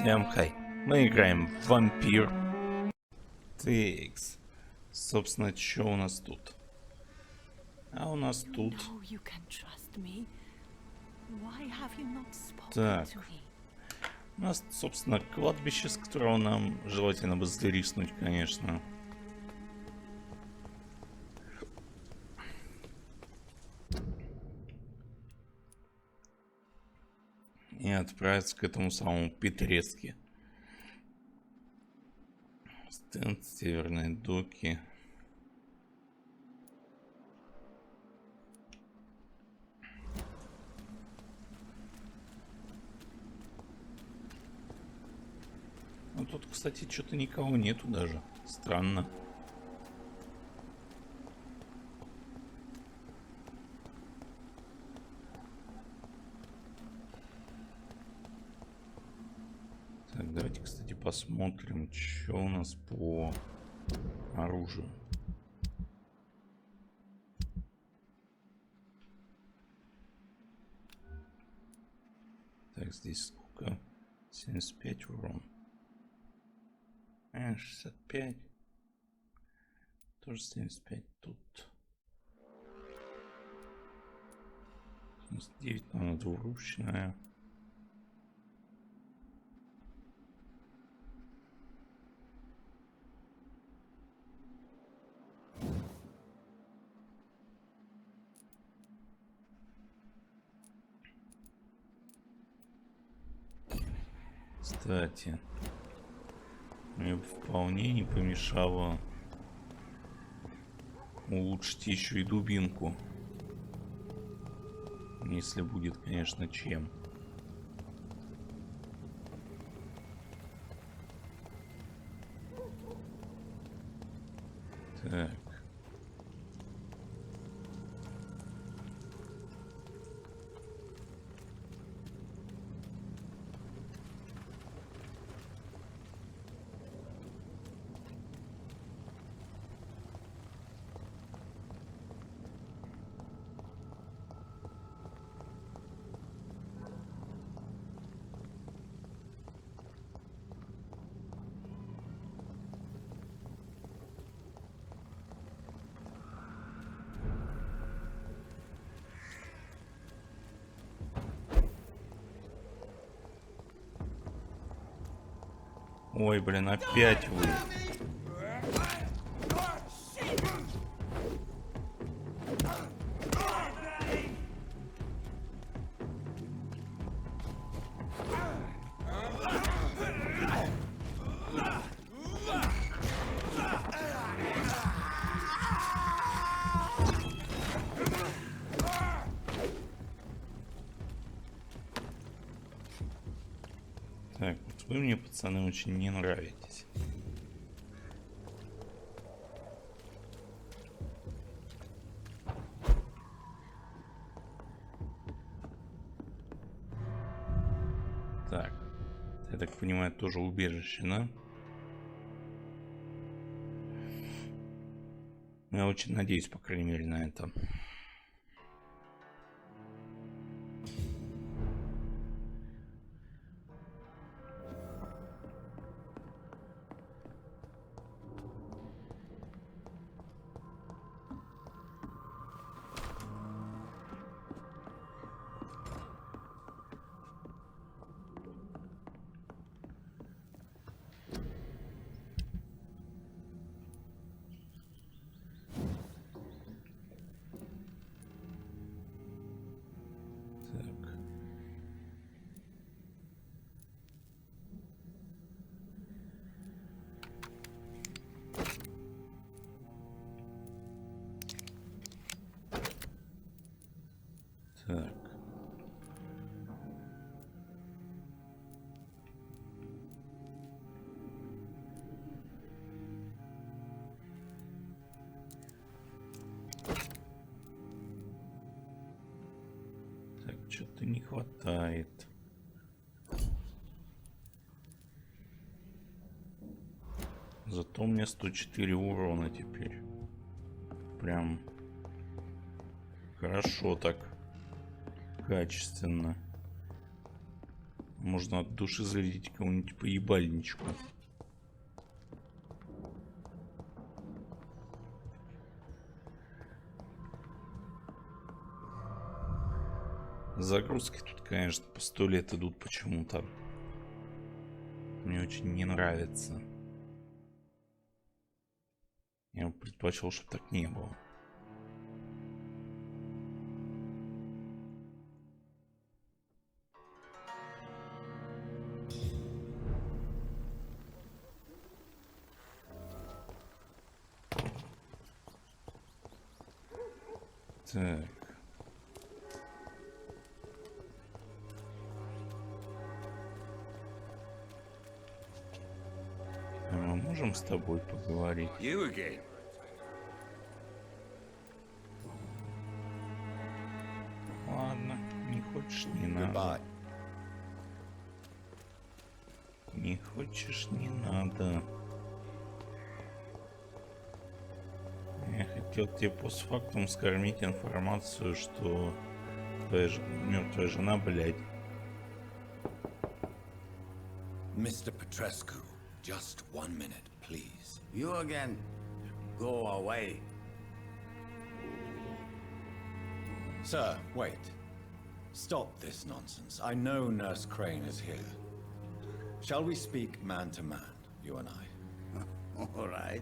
Всем хай. Мы играем в Vampyr. Текс. Собственно, что у нас тут? А у нас тут... Так. У нас, собственно, кладбище, с которого нам желательно бы сдриснуть, конечно. И отправиться к этому самому Петрецке. Стенд, северные доки. Ну тут, кстати, что-то никого нету даже. Странно. Так, давайте, кстати, посмотрим, что у нас по оружию. Так, здесь сколько? 75 урон. 65. Тоже 75 тут. 79, но она двуручная. Кстати, мне вполне не помешало улучшить еще и дубинку. Если будет, конечно, чем. Так. Ой, блин, опять вы. Так, вот вы мне, пацаны, очень не нравитесь. Так, я так понимаю, тоже убежище, да? Я очень надеюсь, по крайней мере, на это. Так. Так, что-то не хватает. Зато у меня 104 урона теперь. Прям хорошо так. Качественно. Можно от души зарядить кому-нибудь по ебальничку. Загрузки тут, конечно, по 100 лет идут почему-то. Мне очень не нравится. Я бы предпочел, чтобы так не было. Так. А мы можем с тобой поговорить? Ладно, не хочешь, не надо. Не хочешь, не надо. Я хотел тебе постфактум скормить информацию, что твоя мертвая жена, блядь. Mr. Petrescu, just 1 minute, please. You again? Go away. Sir, wait. Stop this nonsense. I know Nurse Crane is here. Shall we speak man to man, you and I? All right.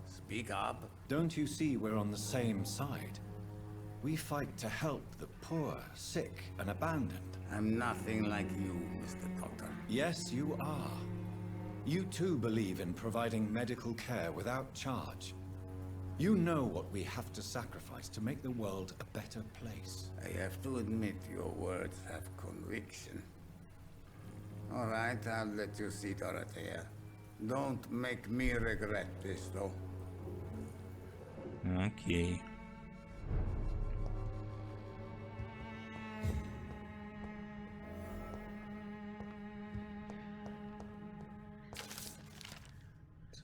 Speak up. Don't you see we're on the same side? We fight to help the poor, sick, and abandoned. I'm nothing like you, Mr. Doctor. Yes, you are. You too believe in providing medical care without charge. You know what we have to sacrifice to make the world a better place. I have to admit your words have conviction. All right, I'll let you see Dorothea. Don't make me regret this, though. Окей.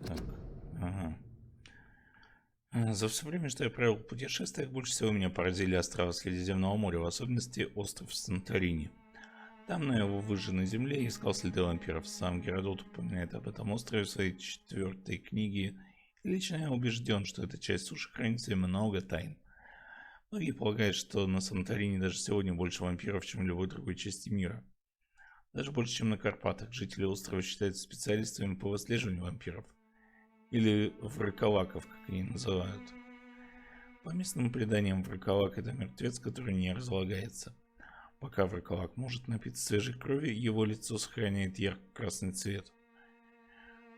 Так, ага. За все время, что я провел в путешествиях, больше всего меня поразили острова Средиземного моря, в особенности остров Санторини. Там, на его выжженной земле, я искал следы вампиров. Сам Геродот упоминает об этом острове в своей 4-й книге. И лично я убежден, что эта часть суши хранит в себе много тайн. Многие полагают, что на Санторини даже сегодня больше вампиров, чем в любой другой части мира. Даже больше, чем на Карпатах. Жители острова считаются специалистами по выслеживанию вампиров. Или враколаков, как они называют. По местным преданиям, враколак — это мертвец, который не разлагается. Пока враколак может напиться свежей крови, его лицо сохраняет ярко-красный цвет.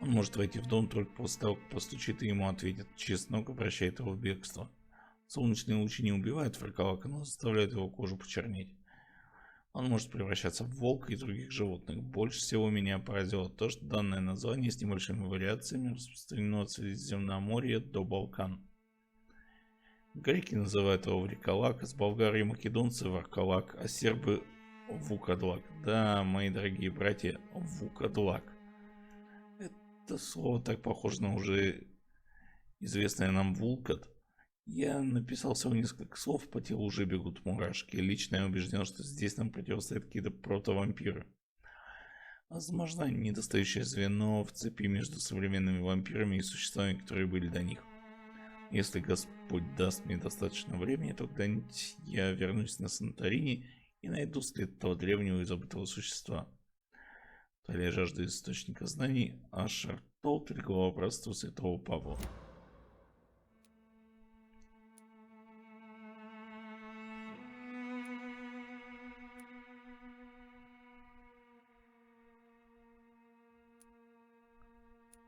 Он может войти в дом только после того, как постучит, и ему ответит. Чеснок обращает его в бегство. Солнечные лучи не убивают враколака, но заставляют его кожу почернеть. Он может превращаться в волка и других животных. Больше всего меня поразило то, что данное название с небольшими вариациями распространено от Средиземноморья до Балкан. Греки называют его враколак, с болгары и македонцы варкалак, а сербы вукадлак. Да, мои дорогие братья, вукадлак. Это слово так похоже на уже известное нам вулкат. Я написал всего несколько слов, по телу уже бегут мурашки. Лично я убежден, что здесь нам противостоят какие-то протовампиры. Возможно, недостающее звено в цепи между современными вампирами и существами, которые были до них. Если Господь даст мне достаточно времени, то когда-нибудь я вернусь на Санторини и найду след того древнего и забытого существа. То ли я жажду источника знаний, а Шартолт или главобратство святого Павла.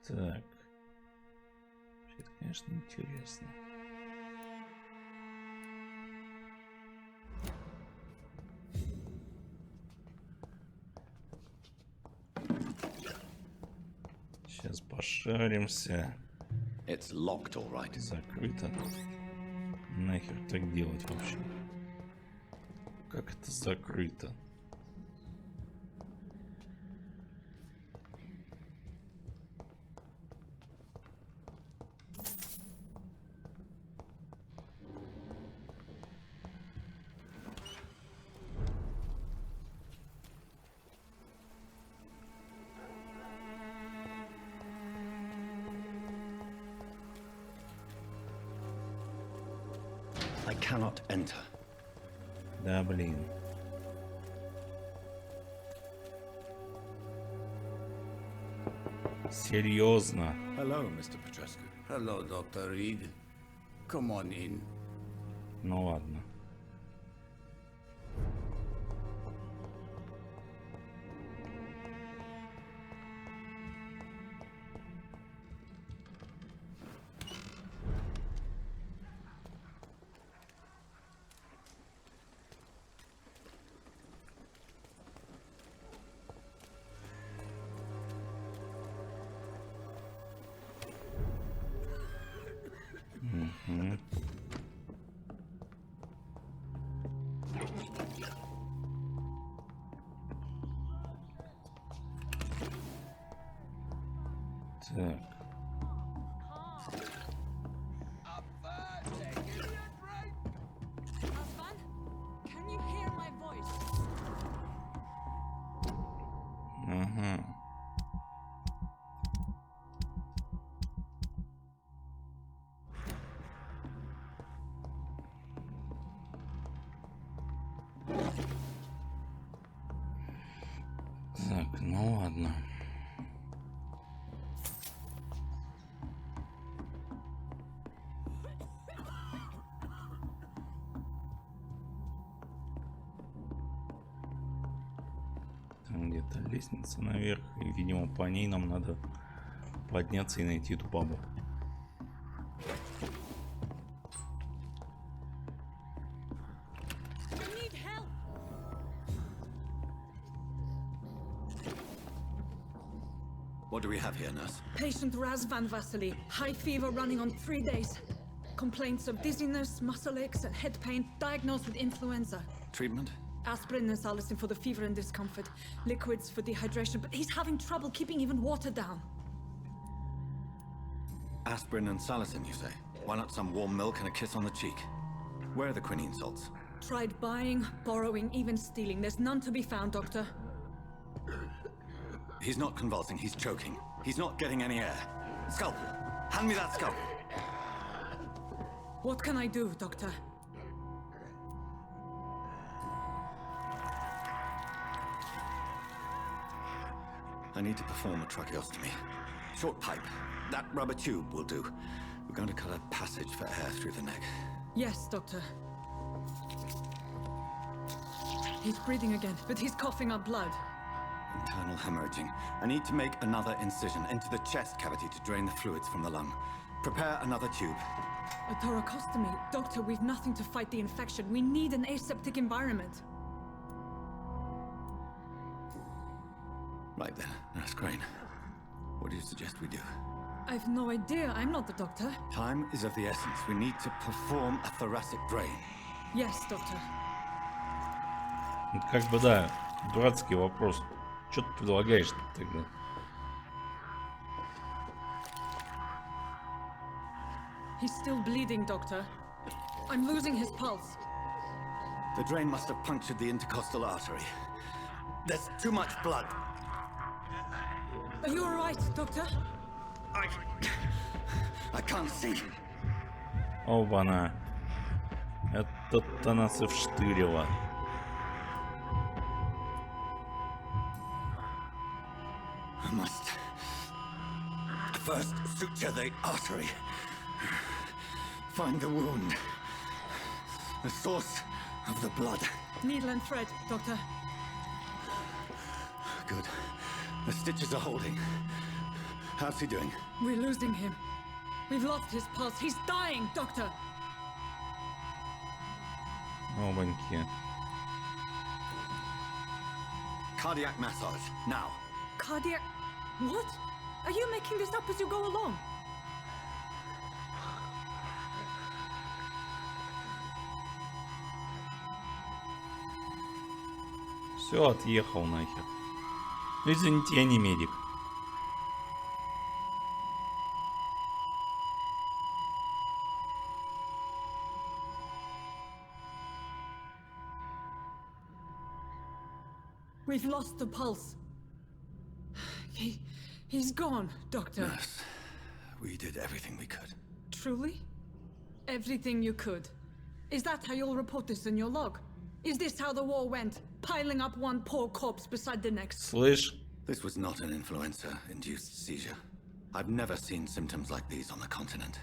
Так. Это, конечно, интересно. Сейчас пошаримся. It's locked, all right. Закрыто. Нахер так делать вообще? Как это закрыто? I cannot enter. Да, блин. Серьезно. Hello, Mr. Petrescu. Hello, Dr. Reed. Come on in. Ну ладно. Так. Husband, can you hear my voice? Ага. Так, ну ладно. Там где-то лестница наверх, и, видимо, по ней нам надо подняться и найти эту бабу. I need help. What do we have here, nurse? Patient Raz Van Vasily, high fever running on 3 days. Complaints of dizziness, muscle aches, and head pain, diagnosed with influenza. Treatment? Aspirin and salicin for the fever and discomfort. Liquids for dehydration, but he's having trouble keeping even water down. Aspirin and salicin, you say? Why not some warm milk and a kiss on the cheek? Where are the quinine salts? Tried buying, borrowing, even stealing. There's none to be found, Doctor. He's not convulsing, he's choking. He's not getting any air. Scalpel! Hand me that scalpel! What can I do, Doctor? I need to perform a tracheostomy. Short pipe. That rubber tube will do. We're going to cut a passage for air through the neck. Yes, Doctor. He's breathing again, but he's coughing up blood. Internal hemorrhaging. I need to make another incision into the chest cavity to drain the fluids from the lung. Prepare another tube. A thoracostomy? Doctor, we've nothing to fight the infection. We need an aseptic environment. Right then, Nurse Crane. What do you suggest we do? I've no idea. I'm not the doctor. Time is of the essence. We need to perform a thoracic drain. Yes, Doctor. Как бы да, дурацкий вопрос. Что ты предлагаешь тогда? He's still bleeding, Doctor. I'm losing his pulse. The drain must have punctured the intercostal artery. There's too much blood. Are you all right, Doctor? I can't see. Оба-на. Это-то нас и вштырило. I must first suture the artery. Find the wound. The source of the blood. Needle and thread, Doctor. Good. The stitches are holding. How's he doing? We're losing him. We've lost his pulse. He's dying, Doctor. Обаньки. Cardiac massage, now. Cardiac... What? Are you making this up as you go along? Все, отъехал нахер. Ну, извините, я не медик. We've lost the pulse. He's gone, Doctor. Nurse, we did everything we could. Truly? Everything you could. Is that how you'll report this in your log? Is this how the war went? Piling up one poor corpse beside the next? Слышь, This was not an influenza-induced seizure. I've never seen symptoms like these on the continent.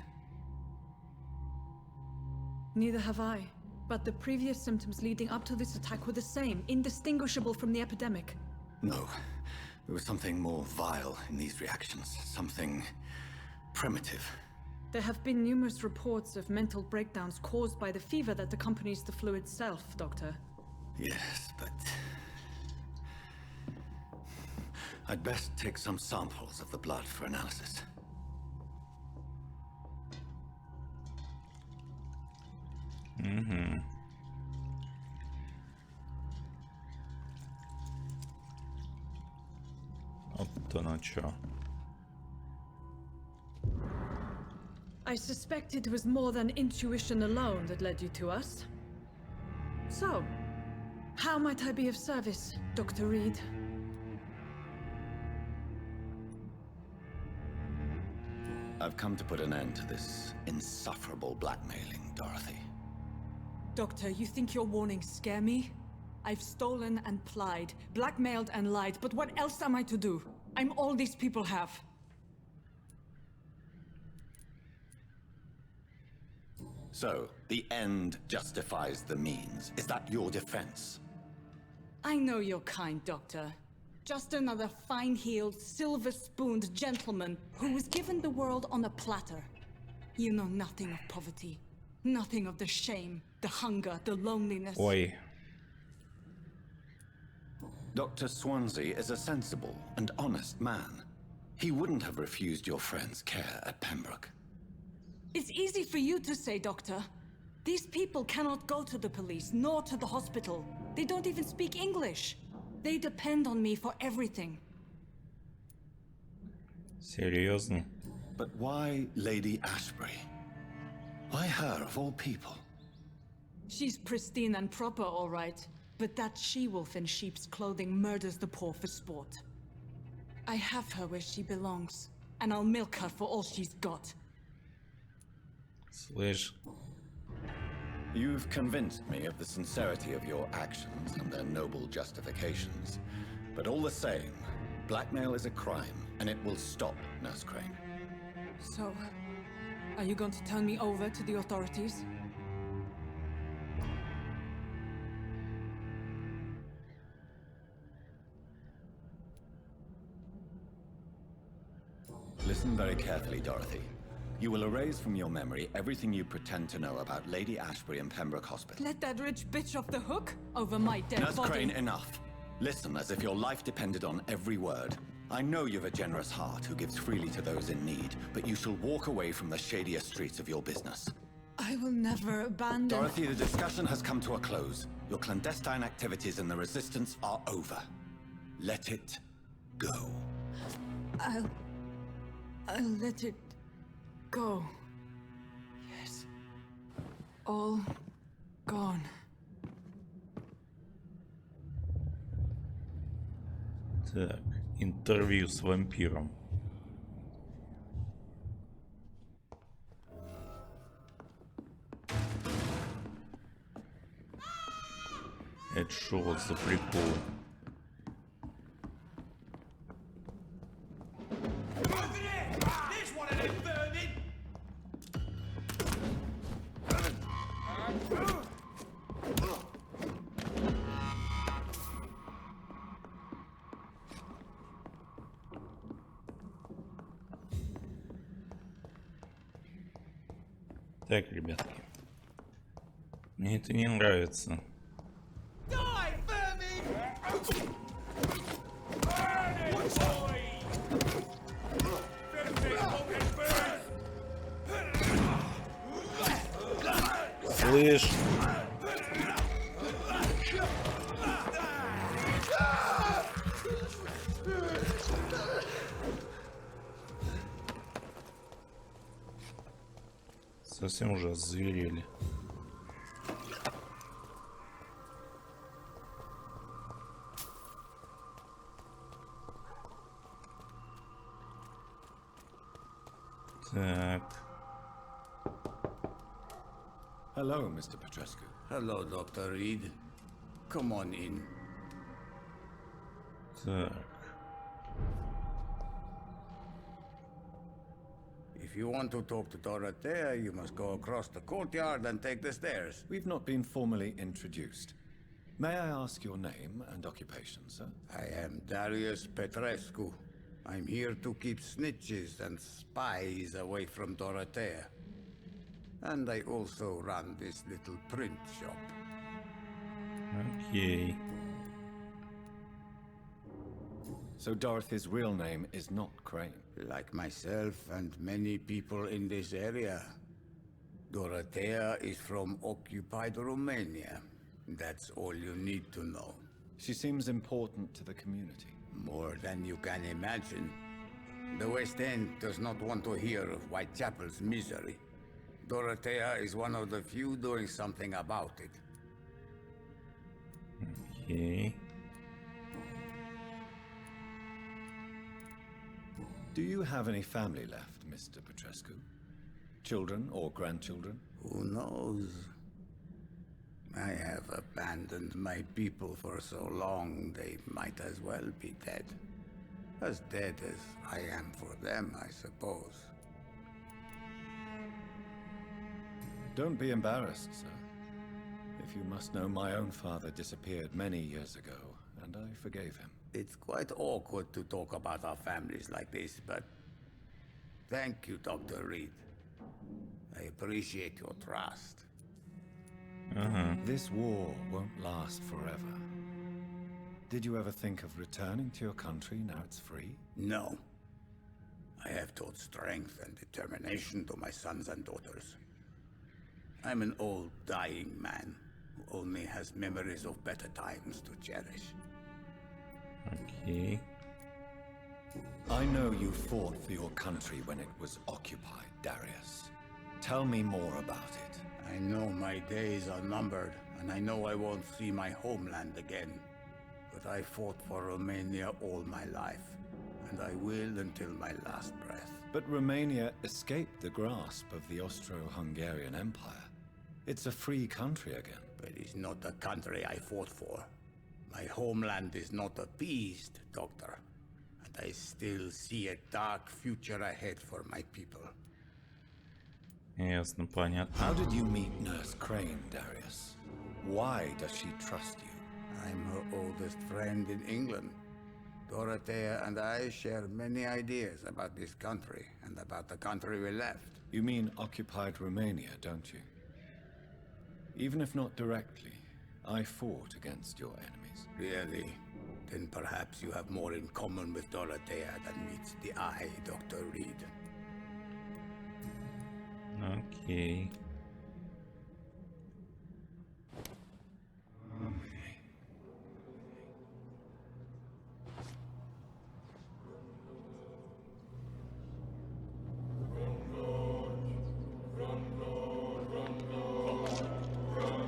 Neither have I. But the previous symptoms leading up to this attack were the same, indistinguishable from the epidemic. No. There was something more vile in these reactions. Something primitive. There have been numerous reports of mental breakdowns caused by the fever that accompanies the flu itself, Doctor. Yes, but... I'd best take some samples of the blood for analysis. Вот оно чё. I suspect it was more than intuition alone that led you to us. So, how might I be of service, Dr. Reed? I've come to put an end to this insufferable blackmailing, Dorothy. Doctor, you think your warnings scare me? I've stolen and plied, blackmailed and lied, but what else am I to do? I'm all these people have. So, the end justifies the means. Is that your defense? I know you're kind, Doctor. Just another fine-heeled, silver-spooned gentleman who was given the world on a platter. You know nothing of poverty. Nothing of the shame, the hunger, the loneliness. Ой, Dr. Swansea is a sensible and honest man. He wouldn't have refused your friend's care at Pembroke. It's easy for you to say, Doctor. These people cannot go to the police, nor to the hospital. They don't even speak English. They depend on me for everything. серьезно? But why Lady Ashbury? Why her, of all people? She's pristine and proper, all right. But that she-wolf in sheep's clothing murders the poor for sport. I have her where she belongs, and I'll milk her for all she's got. Слышь, You've convinced me of the sincerity of your actions and their noble justifications. But all the same, blackmail is a crime, and it will stop, Nurse Crane. So, are you going to turn me over to the authorities? Listen very carefully, Dorothy. You will erase from your memory everything you pretend to know about Lady Ashbury and Pembroke Hospital. Let that rich bitch off the hook over my dead Nurse body. Crane, enough. Listen as if your life depended on every word. I know you've a generous heart who gives freely to those in need, but you shall walk away from the shadier streets of your business. I will never abandon... Dorothy, the discussion has come to a close. Your clandestine activities in the Resistance are over. Let it go. I'll let it go. Yes. All gone. так, интервью с вампиром. Это шо за прикол? Так, ребятки. Мне это не нравится. Слышь? Совсем уже озверели. Так. Hello, Mr. Petrescu. Hello, Dr. Reed. Come on in. Так. If you want to talk to Dorothea, you must go across the courtyard and take the stairs. We've not been formally introduced. May I ask your name and occupation, sir? I am Darius Petrescu. I'm here to keep snitches and spies away from Dorothea. And I also run this little print shop. Окей. So Dorothy's real name is not Crane. Like myself and many people in this area, Dorothea is from occupied Romania. That's all you need to know. She seems important to the community. More than you can imagine. The West End does not want to hear of Whitechapel's misery. Dorothea is one of the few doing something about it. Окей. Do you have any family left, Mr. Petrescu? Children or grandchildren? Who knows? I have abandoned my people for so long, they might as well be dead. As dead as I am for them, I suppose. Don't be embarrassed, sir. If you must know, my own father disappeared many years ago, and I forgave him. It's quite awkward to talk about our families like this, but thank you, Dr. Reed. I appreciate your trust. This war won't last forever. Did you ever think of returning to your country now it's free? No. I have taught strength and determination to my sons and daughters. I'm an old, dying man who only has memories of better times to cherish. Окей. I know you fought for your country when it was occupied, Darius. Tell me more about it. I know my days are numbered, and I know I won't see my homeland again. But I fought for Romania all my life, and I will until my last breath. But Romania escaped the grasp of the Austro-Hungarian Empire. It's a free country again. But it's not the country I fought for. My homeland is not appeased, Doctor. And I still see a dark future ahead for my people. Ясно, понятно. How did you meet Nurse Crane, Darius? Why does she trust you? I'm her oldest friend in England. Dorothea and I share many ideas about this country and about the country we left. You mean occupied Romania, don't you? Even if not directly, I fought against your enemies. Really? Then perhaps you have more in common with Dorothea than meets the eye, Dr. Reed. Окей.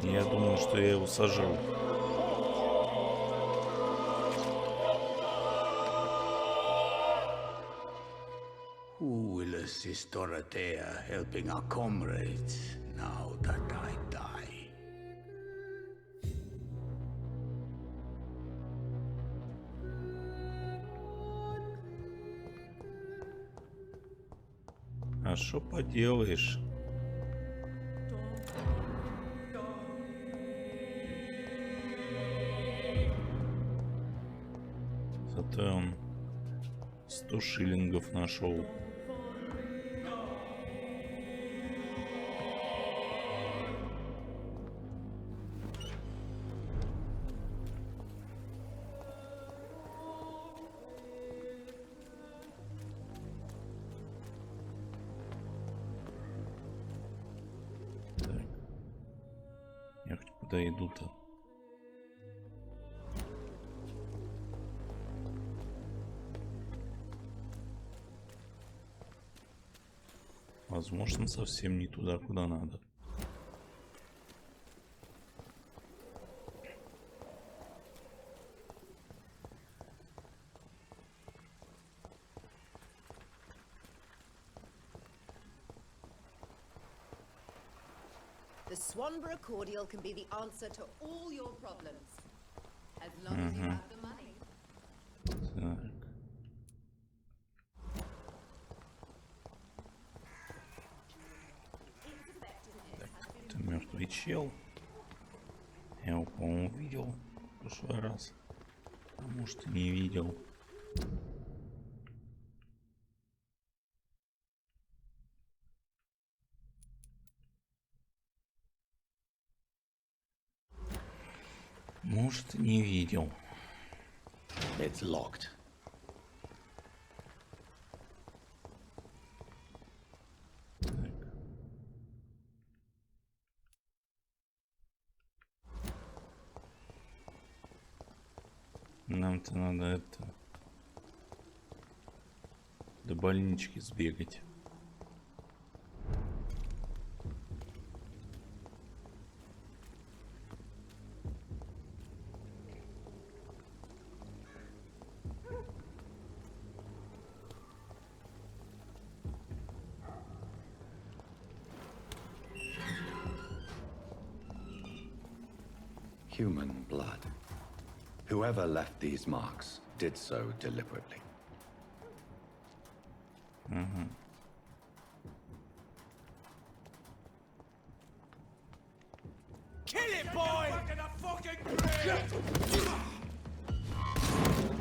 Я думаю, что я его сожру. Who will assist Dorothea helping our comrades now that I die? А что поделаешь? Зато он 100 шиллингов нашел. Так. Я хоть куда иду-то? Возможно, совсем не туда, куда надо. The Swanborough cordial can be the answer to all your problems. As long as you have the money. Так. Это мертвый чел. Я его, по-моему, видел в прошлый раз. А может, и не видел. Может, и не видел. It's locked. Нам-то надо это... до больнички сбегать. Human blood. Whoever left these marks did so deliberately. Kill it, boy!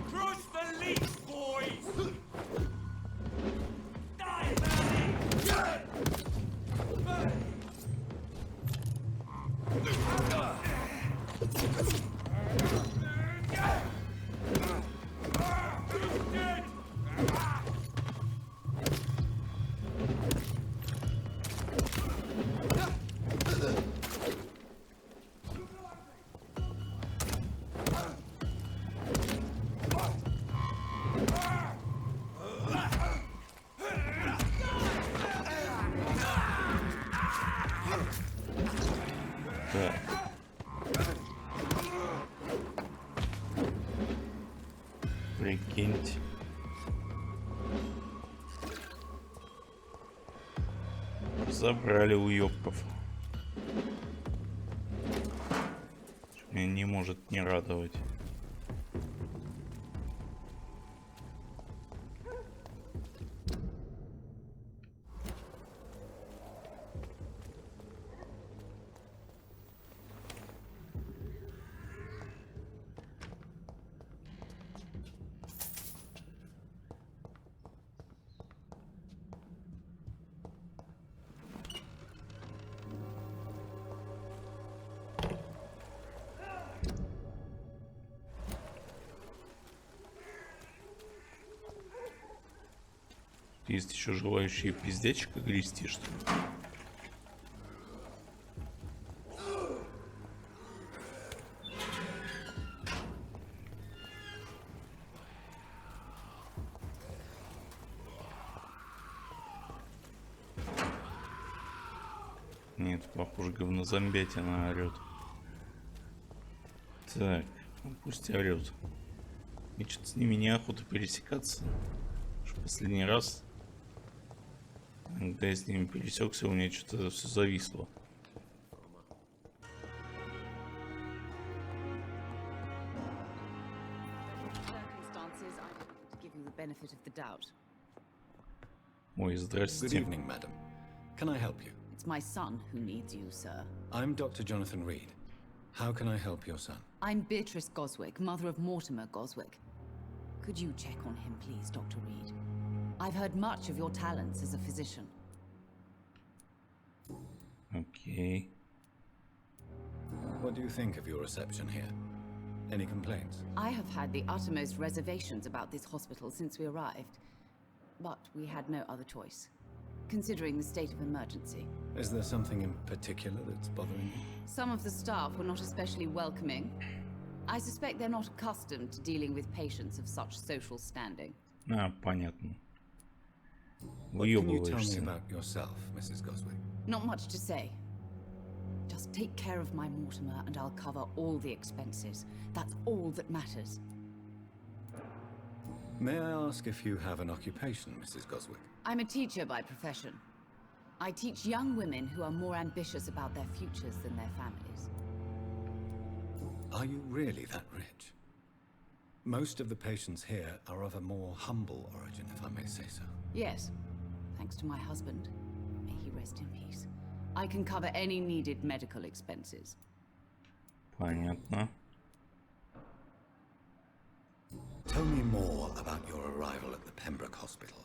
Crush the leaf, boys! Die, Прикиньте. Забрали уёбков. Меня не может не радовать. Есть еще желающие пиздечка грести, что ли? Нет, похоже, говнозомбятина орет. Так, ну пусть орет. И что-то с ними неохота пересекаться. Что последний раз, когда я с ними пересекся, у меня что-то все зависло. Circumstances, I don't give you the benefit of the doubt. Ой, Good здрасте. evening, madam. Can I help you? It's my son who needs you, sir. I'm Dr. Jonathan Reed. How can I help your son? I'm Beatrice Goswick, mother of Mortimer Goswick. Could you check on him, please, Dr. Reed? I've heard much of your talents as a physician. Окей. What do you think of your reception here? Any complaints? I have had the uttermost reservations about this hospital since we arrived, but we had no other choice, considering the state of emergency. Is there something in particular that's bothering you? Some of the staff were not especially welcoming. I suspect they're not accustomed to dealing with patients of such social standing. А, понятно. What can you tell me Выебываешься. about yourself, Mrs. Goswick? Not much to say. Just take care of my Mortimer and I'll cover all the expenses. That's all that matters. May I ask if you have an occupation, Mrs. Goswick? I'm a teacher by profession. I teach young women who are more ambitious about their futures than their families. Are you really that rich? Most of the patients here are of a more humble origin, if I may say so. Yes, thanks to my husband. May he rest in peace. I can cover any needed medical expenses. Понятно. Tell me more about your arrival at the Pembroke Hospital.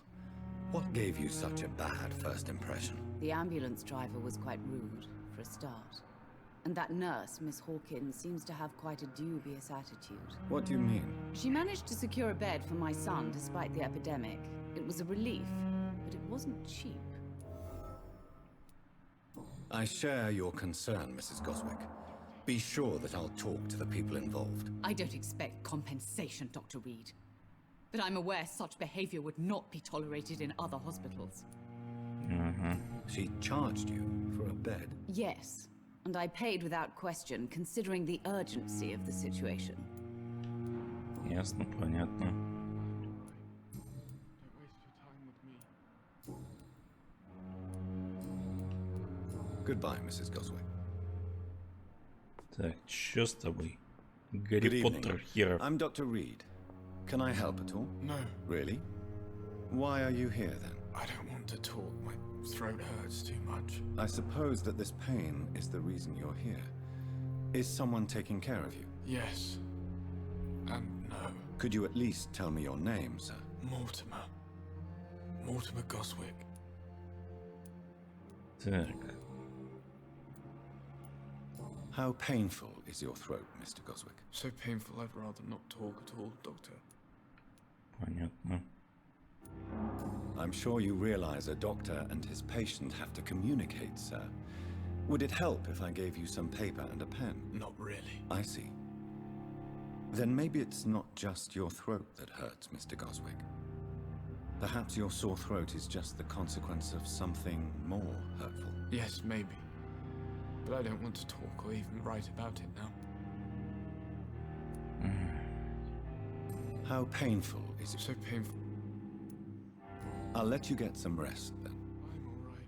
What gave you such a bad first impression? The ambulance driver was quite rude, for a start. And that nurse, Miss Hawkins, seems to have quite a dubious attitude. What do you mean? She managed to secure a bed for my son despite the epidemic. It was a relief, but it wasn't cheap. I share your concern, Mrs. Goswick. Be sure that I'll talk to the people involved. I don't expect compensation, Dr. Reed. But I'm aware such behavior would not be tolerated in other hospitals. She charged you for a bed? Yes, and I paid without question, considering the urgency of the situation. Ясно, понятно. Goodbye, Mrs. Goswick. Так, чё с тобой? Good Гарри evening. Поттер херов. I'm Dr. Reed. Can I help at all? No, Really? Why are you here then? I don't want to talk. My throat hurts too much. I suppose that this pain is the reason you're here. Is someone taking care of you? Yes. And no. Could you at least tell me your name, sir? Mortimer. Mortimer Goswick. Так, How painful is your throat, Mr. Goswick? So painful I'd rather not talk at all, Doctor. понятно. I'm sure you realize a doctor and his patient have to communicate, sir. Would it help if I gave you some paper and a pen? Not really. I see. Then maybe it's not just your throat that hurts, Mr. Goswick. Perhaps your sore throat is just the consequence of something more hurtful. Yes, maybe. But I don't want to talk or even write about it now. How painful is it? So painful. I'll let you get some rest then. I'm alright.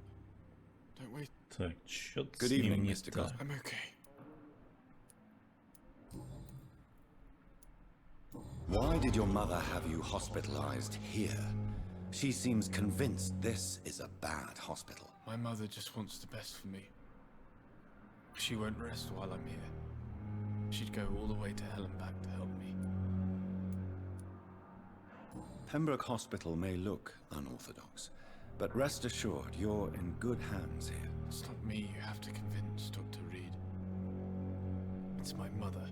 Don't wait. Так, чё-то Good с ним evening, не Mr. так. Goswick. I'm okay. Why did your mother have you hospitalized here? She seems convinced this is a bad hospital. My mother just wants the best for me. She won't rest while I'm here. She'd go all the way to hell and back to help me. Pembroke Hospital may look unorthodox, but rest assured you're in good hands here. It's not me you have to convince, Dr. Reed. It's my mother.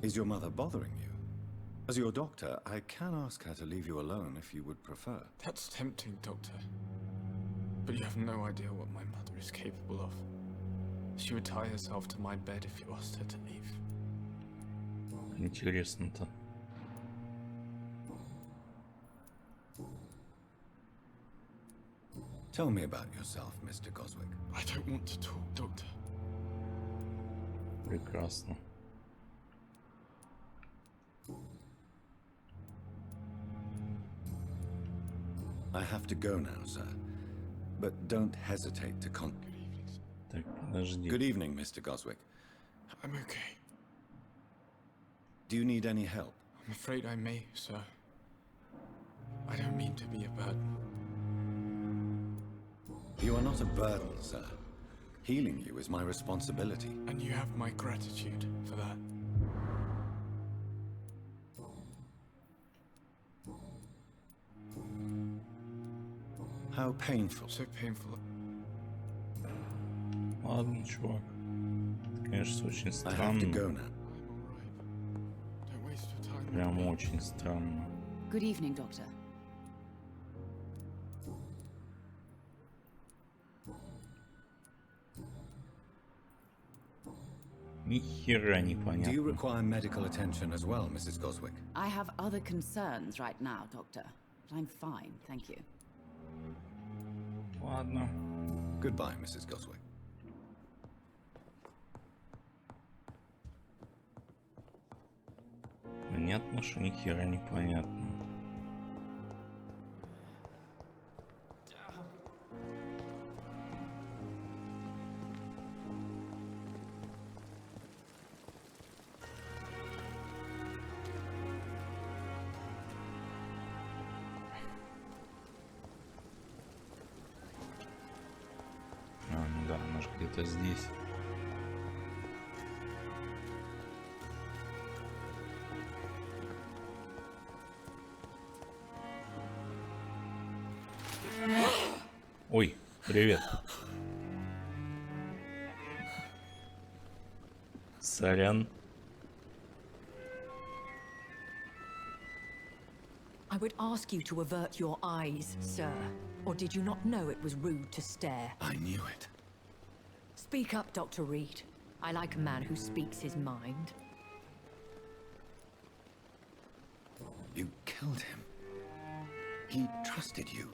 Is your mother bothering you? As your doctor, I can ask her to leave you alone if you would prefer. That's tempting, Doctor. But you have no idea what my mother is capable of. She would tie herself to my bed if you asked her to leave. Интересно-то. Tell me about yourself, Mr. Goswick. I don't want to talk, Doctor. Прекрасно. I have to go now, sir. But don't hesitate to con... Good evening, sir. Так, подожди. Good evening, Mr. Goswick. I'm okay. Do you need any help? I'm afraid I may, sir. I don't mean to be a burden. You are not a burden, sir. Healing you is my responsibility. And you have my gratitude for that. How painful. So painful. Ладно, чувак. Это, конечно, очень I have to go странно. now. I'm alright. Don't waste your time. Прям очень странно. Good evening, Doctor. Ни хера не Do you понятно. require medical attention as well, Mrs. Goswick? I have other concerns right now, Doctor. But I'm fine, thank you. Ладно. Goodbye, Mrs. Goswick. Понятно, что ни хера не понятно. где-то здесь. Ой, привет. Сорян. I would ask you to avert your eyes, sir. Or did you not know it was rude to stare? I knew it. Speak up, Dr. Reed. I like a man who speaks his mind. You killed him. He trusted you.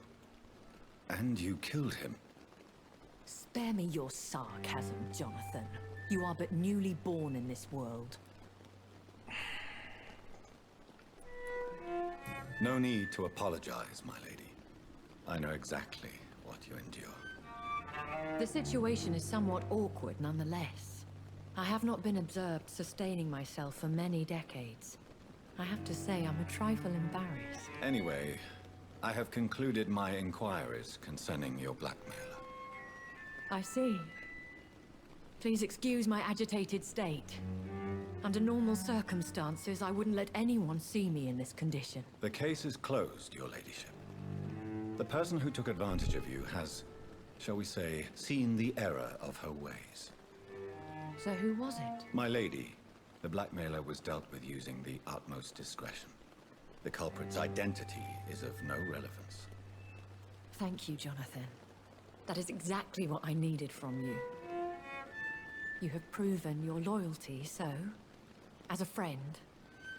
And you killed him. Spare me your sarcasm, Jonathan. You are but newly born in this world. No need to apologize, my lady. I know exactly what you endure. The situation is somewhat awkward nonetheless. I have not been observed sustaining myself for many decades. I have to say I'm a trifle embarrassed. Anyway, I have concluded my inquiries concerning your blackmailer. I see. Please excuse my agitated state. Under normal circumstances, I wouldn't let anyone see me in this condition. The case is closed, your ladyship. The person who took advantage of you has, shall we say, seen the error of her ways. So who was it? My lady, the blackmailer was dealt with using the utmost discretion. The culprit's identity is of no relevance. Thank you, Jonathan. That is exactly what I needed from you. You have proven your loyalty, so, as a friend,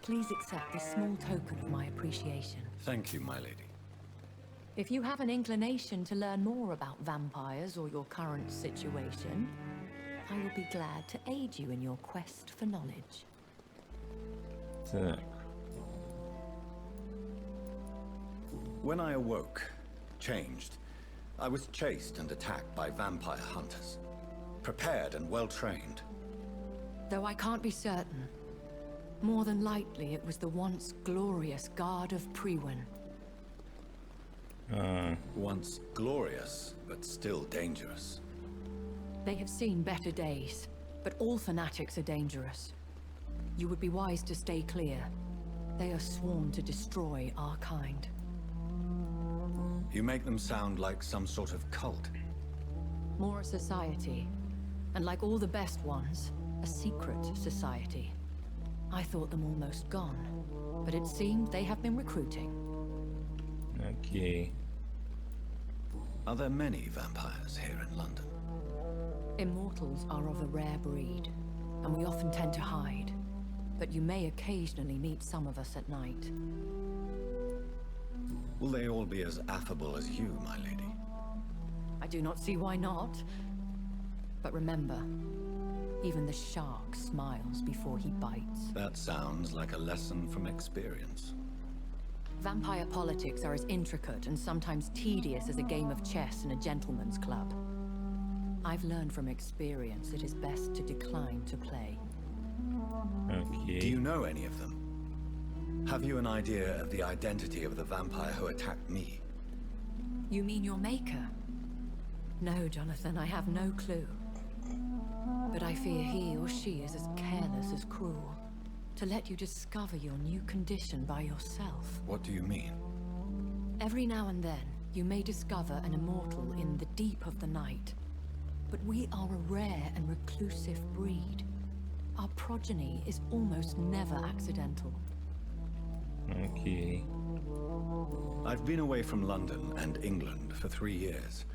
please accept this small token of my appreciation. Thank you, my lady. If you have an inclination to learn more about vampires or your current situation, I will be glad to aid you in your quest for knowledge. Так. When I awoke, changed, I was chased and attacked by vampire hunters. Prepared and well-trained. Though I can't be certain, more than likely it was the once glorious Guard of Priwen. Once glorious, but still dangerous. They have seen better days, but all fanatics are dangerous. You would be wise to stay clear. They are sworn to destroy our kind. You make them sound like some sort of cult. More a society, and like all the best ones, a secret society. I thought them almost gone, but it seemed they have been recruiting. Окей. Are there many vampires here in London? Immortals are of a rare breed, and we often tend to hide. But you may occasionally meet some of us at night. Will they all be as affable as you, my lady? I do not see why not. But remember, even the shark smiles before he bites. That sounds like a lesson from experience. Vampire politics are as intricate and sometimes tedious as a game of chess in a gentleman's club. I've learned from experience it is best to decline to play. Окей. Do you know any of them? Have you an idea of the identity of the vampire who attacked me? You mean your maker? No, Jonathan, I have no clue. But I fear he or she is as careless as cruel. To let you discover your new condition by yourself. What do you mean? Every now and then, you may discover an immortal in the deep of the night. But we are a rare and reclusive breed. Our progeny is almost never accidental. Окей. I've been away from London and England for 3 years.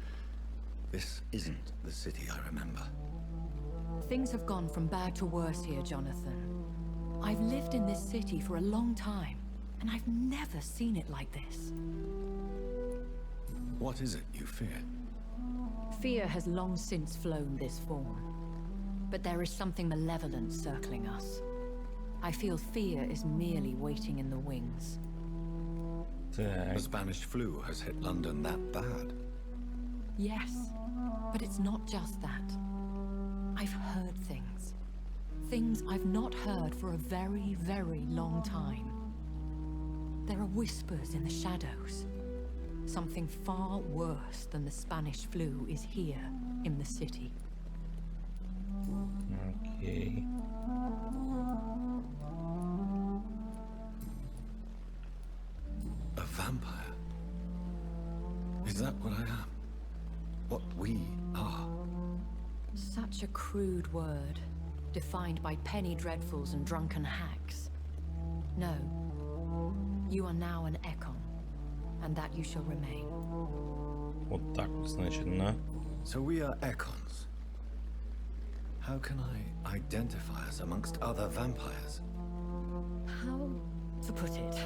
This isn't the city I remember. Things have gone from bad to worse here, Jonathan. I've lived in this city for a long time, and I've never seen it like this. What is it you fear? Fear has long since flown this form. But there is something malevolent circling us. I feel fear is merely waiting in the wings. Так. The Spanish flu has hit London that bad. Yes, but it's not just that. I've heard things. Things I've not heard for a very, very long time. There are whispers in the shadows. Something far worse than the Spanish flu is here in the city. Окей. A vampire? Is that what I am? What we are? Such a crude word, defined by penny dreadfuls and drunken hacks. No. You are now an Ekon, and that you shall remain. Вот так, значит, на. So we are Ekons. How can I identify us amongst other vampires? How to put it?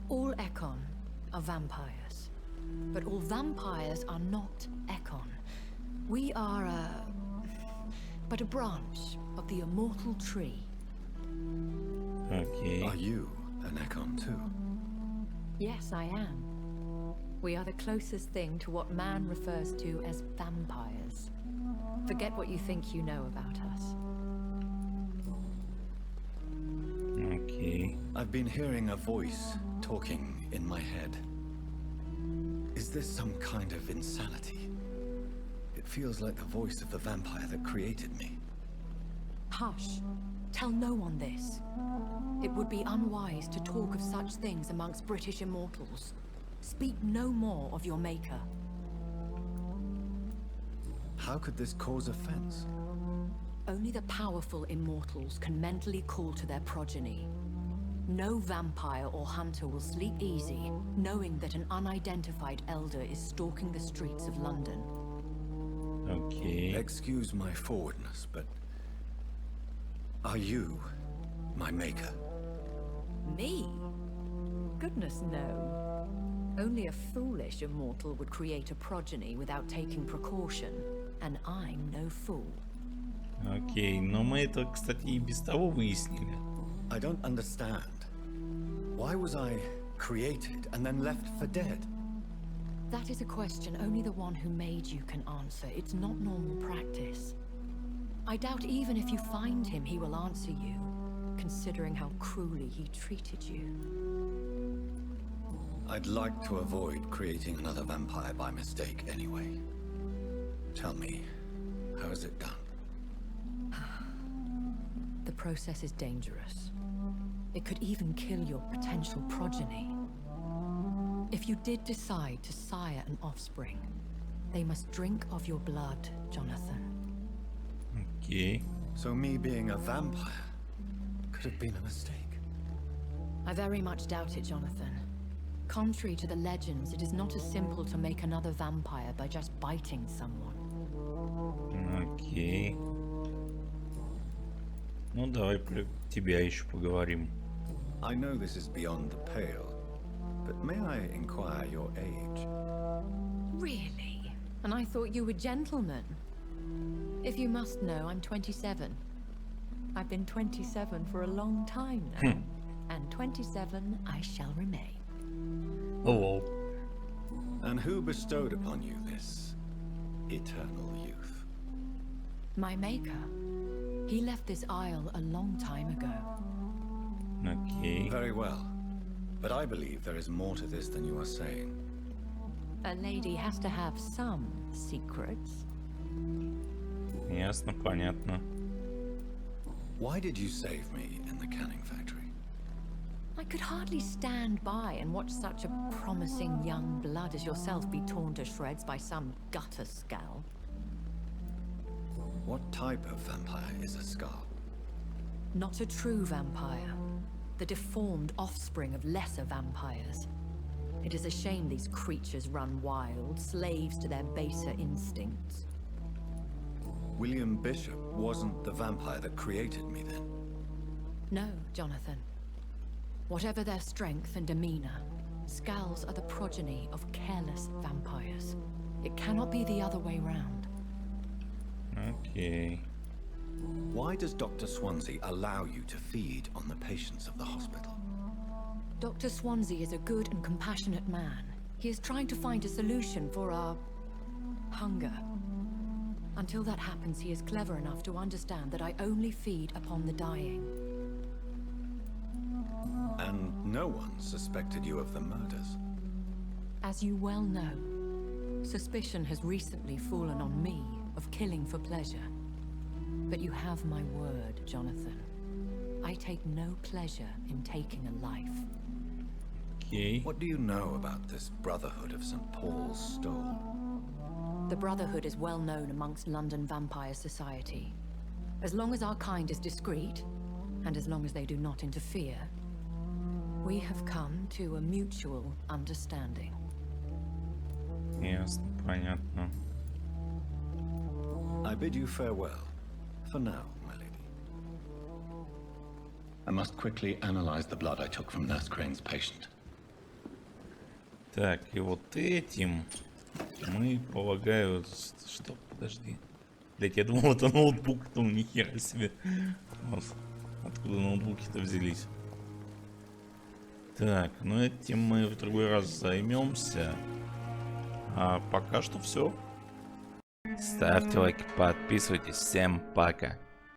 All Ekon are vampires, but all vampires are not Ekon. We are but a branch of the immortal tree. Окей. Are you an Ekon too? Yes, I am. We are the closest thing to what man refers to as vampires. Forget what you think you know about us. Окей. I've been hearing a voice talking in my head. Is this some kind of insanity? It feels like the voice of the vampire that created me. Hush. Tell no one this. It would be unwise to talk of such things amongst British immortals. Speak no more of your maker. How could this cause offense? Only the powerful immortals can mentally call to their progeny. No vampire or hunter will sleep easy, knowing that an unidentified elder is stalking the streets of London. Окей. Excuse my forwardness, but are you my maker? Me? Goodness, no. Only a foolish immortal would create a progeny without taking precaution, and I'm no fool. Окей, но мы это, кстати, и без того выяснили. I don't understand. Why was I created and then left for dead? That is a question only the one who made you can answer. It's not normal practice. I doubt even if you find him, he will answer you, considering how cruelly he treated you. I'd like to avoid creating another vampire by mistake anyway. Tell me, how is it done? The process is dangerous. It could even kill your potential progeny. If you did decide to sire an offspring, they must drink of your blood, Jonathan. Окей. So me being a vampire could have been a mistake. I very much doubt it, Jonathan. Contrary to the legends, it is not as simple to make another vampire by just biting someone. Окей. Ну, давай про тебя еще поговорим. I know this is beyond the pale, but may I inquire your age? Really? And I thought you were gentlemen. If you must know, I'm 27. I've been 27 for a long time now. And 27 I shall remain. Oh, And who bestowed upon you this eternal youth? My maker. He left this isle a long time ago. окей. Very well. But I believe there is more to this than you are saying. A lady has to have some secrets. Ясно, понятно. Why did you save me in the canning factory? I could hardly stand by and watch such a promising young blood as yourself be torn to shreds by some gutter scowl. What type of vampire is a skull? Not a true vampire. The deformed offspring of lesser vampires. It is a shame these creatures run wild, slaves to their baser instincts. William Bishop wasn't the vampire that created me then. No, Jonathan. Whatever their strength and demeanor, Scowls are the progeny of careless vampires. It cannot be the other way round. Окей. Why does Dr. Swansea allow you to feed on the patients of the hospital? Dr. Swansea is a good and compassionate man. He is trying to find a solution for our hunger. Until that happens, he is clever enough to understand that I only feed upon the dying. And no one suspected you of the murders? As you well know, suspicion has recently fallen on me of killing for pleasure. But you have my word, Jonathan. I take no pleasure in taking a life. Окей. What do you know about this Brotherhood of St. Paul's Stole? The Brotherhood is well known amongst London vampire society. As long as our kind is discreet, and as long as they do not interfere, we have come to a mutual understanding. Ясно, понятно. I bid you farewell. For now, my lady. I must quickly analyze the blood I took from Nurse Crane's patient. Так, и вот этим мы, полагаю... Что? Подожди. Блять, я думал, это ноутбук, ну нихера себе. Вот. Откуда ноутбуки-то взялись? Так, ну этим мы в другой раз займемся. А пока что все. Ставьте лайки, подписывайтесь. Всем пока.